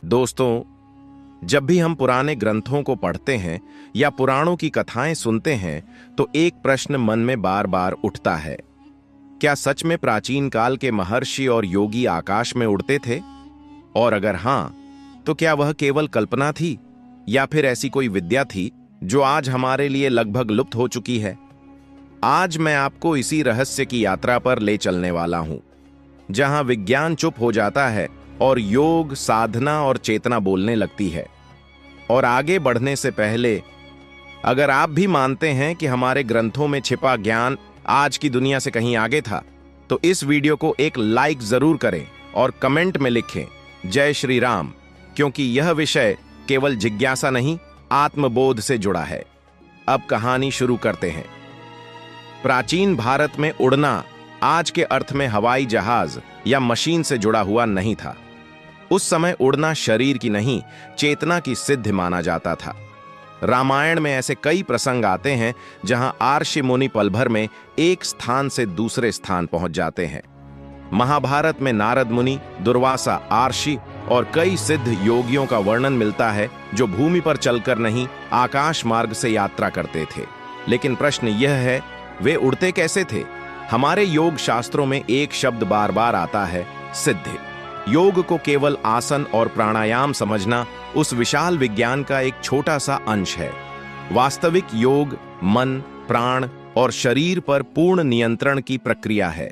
दोस्तों, जब भी हम पुराने ग्रंथों को पढ़ते हैं या पुराणों की कथाएं सुनते हैं तो एक प्रश्न मन में बार बार उठता है। क्या सच में प्राचीन काल के महर्षि और योगी आकाश में उड़ते थे? और अगर हां, तो क्या वह केवल कल्पना थी या फिर ऐसी कोई विद्या थी जो आज हमारे लिए लगभग लुप्त हो चुकी है? आज मैं आपको इसी रहस्य की यात्रा पर ले चलने वाला हूं, जहां विज्ञान चुप हो जाता है और योग, साधना और चेतना बोलने लगती है। और आगे बढ़ने से पहले, अगर आप भी मानते हैं कि हमारे ग्रंथों में छिपा ज्ञान आज की दुनिया से कहीं आगे था, तो इस वीडियो को एक लाइक जरूर करें और कमेंट में लिखें जय श्री राम, क्योंकि यह विषय केवल जिज्ञासा नहीं, आत्मबोध से जुड़ा है। अब कहानी शुरू करते हैं। प्राचीन भारत में उड़ना आज के अर्थ में हवाई जहाज या मशीन से जुड़ा हुआ नहीं था। उस समय उड़ना शरीर की नहीं, चेतना की सिद्धि माना जाता था। रामायण में ऐसे कई प्रसंग आते हैं जहां आर्षि मुनि पल भर में एक स्थान से दूसरे स्थान पहुंच जाते हैं। महाभारत में नारद मुनि, दुर्वासा, आर्षि और कई सिद्ध योगियों का वर्णन मिलता है जो भूमि पर चलकर नहीं, आकाश मार्ग से यात्रा करते थे। लेकिन प्रश्न यह है, वे उड़ते कैसे थे? हमारे योग शास्त्रों में एक शब्द बार बार आता है, सिद्धि। योग को केवल आसन और प्राणायाम समझना उस विशाल विज्ञान का एक छोटा सा अंश है। वास्तविक योग मन, प्राण और शरीर पर पूर्ण नियंत्रण की प्रक्रिया है।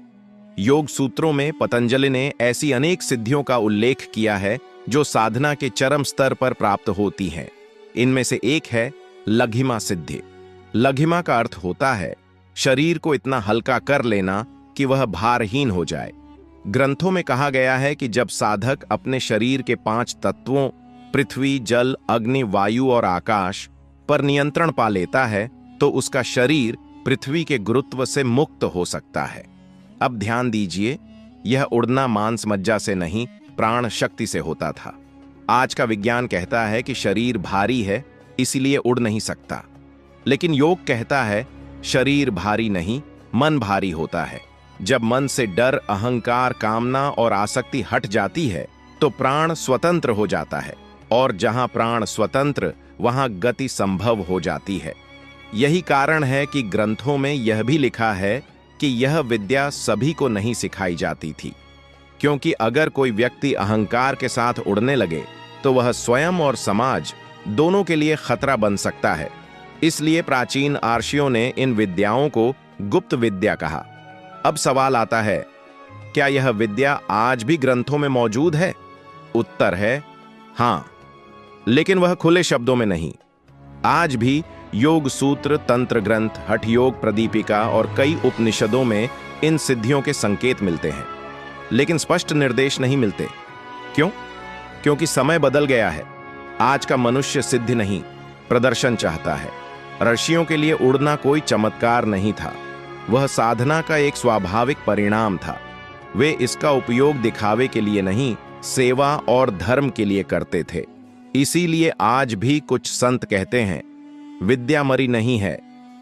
योग सूत्रों में पतंजलि ने ऐसी अनेक सिद्धियों का उल्लेख किया है जो साधना के चरम स्तर पर प्राप्त होती हैं। इनमें से एक है लघिमा सिद्धि। लघिमा का अर्थ होता है शरीर को इतना हल्का कर लेना कि वह भारहीन हो जाए। ग्रंथों में कहा गया है कि जब साधक अपने शरीर के 5 तत्वों पृथ्वी, जल, अग्नि, वायु और आकाश पर नियंत्रण पा लेता है तो उसका शरीर पृथ्वी के गुरुत्व से मुक्त हो सकता है। अब ध्यान दीजिए, यह उड़ना मांस मज्जा से नहीं, प्राण शक्ति से होता था। आज का विज्ञान कहता है कि शरीर भारी है, इसलिए उड़ नहीं सकता। लेकिन योग कहता है शरीर भारी नहीं, मन भारी होता है। जब मन से डर, अहंकार, कामना और आसक्ति हट जाती है तो प्राण स्वतंत्र हो जाता है, और जहां प्राण स्वतंत्र वहां गति संभव हो जाती है। यही कारण है कि ग्रंथों में यह भी लिखा है कि यह विद्या सभी को नहीं सिखाई जाती थी, क्योंकि अगर कोई व्यक्ति अहंकार के साथ उड़ने लगे तो वह स्वयं और समाज दोनों के लिए खतरा बन सकता है। इसलिए प्राचीन आर्षियों ने इन विद्याओं को गुप्त विद्या कहा। अब सवाल आता है, क्या यह विद्या आज भी ग्रंथों में मौजूद है? उत्तर है हां, लेकिन वह खुले शब्दों में नहीं। आज भी योग सूत्र, तंत्र ग्रंथ, हठ योग प्रदीपिका और कई उपनिषदों में इन सिद्धियों के संकेत मिलते हैं, लेकिन स्पष्ट निर्देश नहीं मिलते। क्यों? क्योंकि समय बदल गया है। आज का मनुष्य सिद्धि नहीं, प्रदर्शन चाहता है। ऋषियों के लिए उड़ना कोई चमत्कार नहीं था, वह साधना का एक स्वाभाविक परिणाम था। वे इसका उपयोग दिखावे के लिए नहीं, सेवा और धर्म के लिए करते थे। इसीलिए आज भी कुछ संत कहते हैं विद्या मरी नहीं है।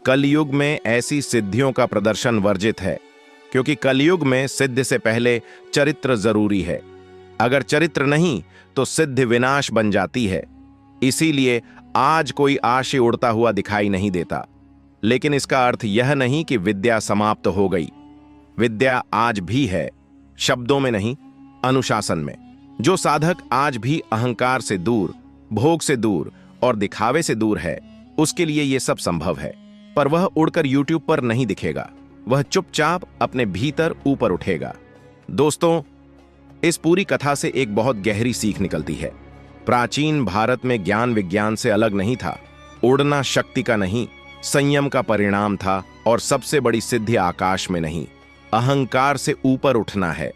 कलयुग में ऐसी सिद्धियों का प्रदर्शन वर्जित है, क्योंकि कलयुग में सिद्धि से पहले चरित्र जरूरी है। अगर चरित्र नहीं तो सिद्धि विनाश बन जाती है। इसीलिए आज कोई आशी उड़ता हुआ दिखाई नहीं देता। लेकिन इसका अर्थ यह नहीं कि विद्या समाप्त हो गई। विद्या आज भी है, शब्दों में नहीं, अनुशासन में। जो साधक आज भी अहंकार से दूर, भोग से दूर और दिखावे से दूर है, उसके लिए यह सब संभव है। पर वह उड़कर यूट्यूब पर नहीं दिखेगा, वह चुपचाप अपने भीतर ऊपर उठेगा। दोस्तों, इस पूरी कथा से एक बहुत गहरी सीख निकलती है। प्राचीन भारत में ज्ञान विज्ञान से अलग नहीं था। उड़ना शक्ति का नहीं, संयम का परिणाम था, और सबसे बड़ी सिद्धि आकाश में नहीं, अहंकार से ऊपर उठना है।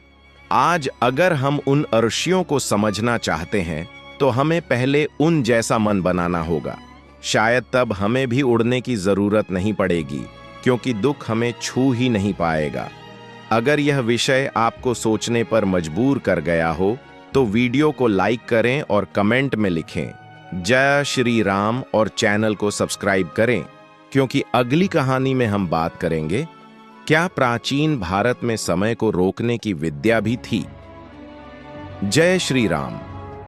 आज अगर हम उन ऋषियों को समझना चाहते हैं तो हमें पहले उन जैसा मन बनाना होगा। शायद तब हमें भी उड़ने की जरूरत नहीं पड़ेगी, क्योंकि दुख हमें छू ही नहीं पाएगा। अगर यह विषय आपको सोचने पर मजबूर कर गया हो तो वीडियो को लाइक करें और कमेंट में लिखें जय श्री राम, और चैनल को सब्सक्राइब करें, क्योंकि अगली कहानी में हम बात करेंगे क्या प्राचीन भारत में समय को रोकने की विद्या भी थी। जय श्री राम।